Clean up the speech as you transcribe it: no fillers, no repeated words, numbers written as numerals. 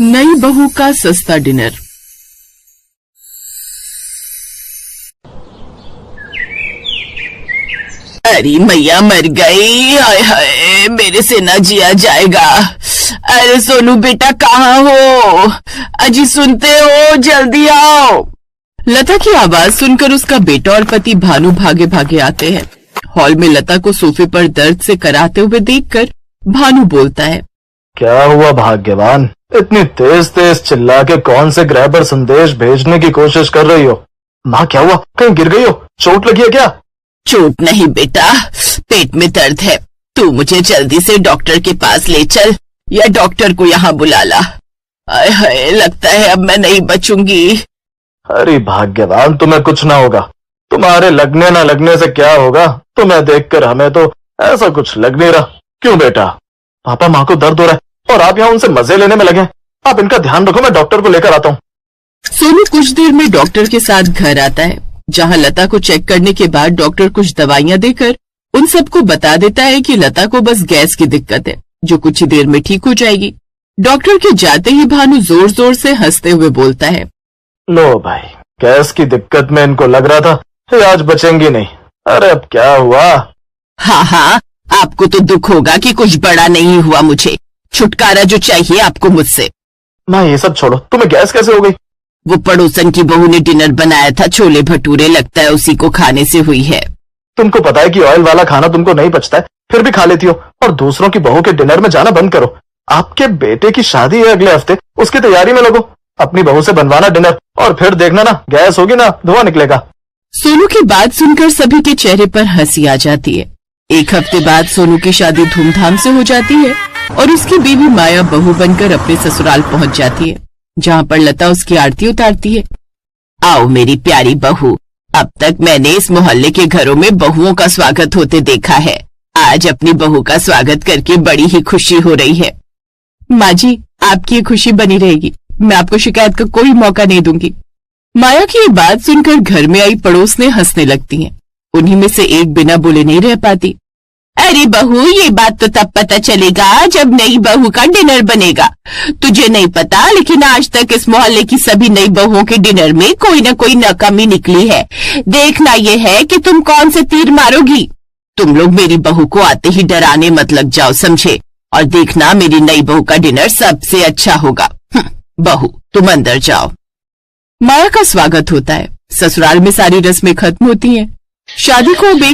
नई बहू का सस्ता डिनर। अरे मैया मर गई, हाय हाय मेरे से ना जिया जाएगा। अरे सोनू बेटा कहाँ हो? अजी सुनते हो? जल्दी आओ। लता की आवाज सुनकर उसका बेटा और पति भानु भागे भागे आते हैं। हॉल में लता को सोफे पर दर्द से कराते हुए देखकर भानु बोलता है, क्या हुआ भाग्यवान? इतनी तेज तेज चिल्ला के कौन से ग्रह पर संदेश भेजने की कोशिश कर रही हो? माँ क्या हुआ? कहीं गिर गई हो? चोट लगी है क्या? चोट नहीं बेटा, पेट में दर्द है। तू मुझे जल्दी से डॉक्टर के पास ले चल या डॉक्टर को यहाँ बुला ला। हाय हाय लगता है अब मैं नहीं बचूंगी। अरे भाग्यवान तुम्हें कुछ ना होगा। तुम्हारे लगने ना लगने से क्या होगा? तुम्हें देखकर हमें तो ऐसा कुछ लग नहीं रहा। क्यों बेटा? पापा माँ को दर्द हो रहा है और आप यहाँ उनसे मजे लेने में लगे। आप इनका ध्यान रखो, मैं डॉक्टर को लेकर आता हूँ। सोनू कुछ देर में डॉक्टर के साथ घर आता है, जहाँ लता को चेक करने के बाद डॉक्टर कुछ दवाइयां देकर उन सबको बता देता है कि लता को बस गैस की दिक्कत है, जो कुछ ही देर में ठीक हो जाएगी। डॉक्टर के जाते ही भानु जोर जोर से हंसते हुए बोलता है, लो भाई, गैस की दिक्कत में इनको लग रहा था कि आज बचेंगी नहीं। अरे अब क्या हुआ? हाँ, आपको तो दुख होगा कि कुछ बड़ा नहीं हुआ। मुझे छुटकारा जो चाहिए आपको मुझसे। माँ ये सब छोड़ो, तुम्हें गैस कैसे हो गई? वो पड़ोसन की बहू ने डिनर बनाया था, छोले भटूरे, लगता है उसी को खाने से हुई है। तुमको पता है कि ऑयल वाला खाना तुमको नहीं पचता है, फिर भी खा लेती हो। और दूसरों की बहू के डिनर में जाना बंद करो। आपके बेटे की शादी है अगले हफ्ते, उसकी तैयारी में लगो। अपनी बहू से बनवाना डिनर और फिर देखना ना, गैस होगी ना, धुआं निकलेगा। सोनू की बात सुनकर सभी के चेहरे पर हंसी आ जाती है। एक हफ्ते बाद सोनू की शादी धूमधाम से हो जाती है और उसकी बीवी माया बहू बनकर अपने ससुराल पहुंच जाती है, जहाँ पर लता उसकी आरती उतारती है। आओ मेरी प्यारी बहू, अब तक मैंने इस मोहल्ले के घरों में बहुओं का स्वागत होते देखा है। आज अपनी बहू का स्वागत करके बड़ी ही खुशी हो रही है। माँ जी, आपकी खुशी बनी रहेगी, मैं आपको शिकायत का कोई मौका नहीं दूंगी। माया की ये बात सुनकर घर में आई पड़ोसनें हंसने लगती हैं। उन्हीं में से एक बिना बोले नहीं रह पाती। अरे बहू, ये बात तो तब पता चलेगा जब नई बहू का डिनर बनेगा। तुझे नहीं पता, लेकिन आज तक इस मोहल्ले की सभी नई बहुओं के डिनर में कोई न कोई नाकामी निकली है। देखना ये है कि तुम कौन से तीर मारोगी। तुम लोग मेरी बहू को आते ही डराने मत लग जाओ, समझे? और देखना मेरी नई बहू का डिनर सबसे अच्छा होगा। बहू तुम अंदर जाओ। माया का स्वागत होता है। ससुराल में सारी रस्में खत्म होती हैं। शादी को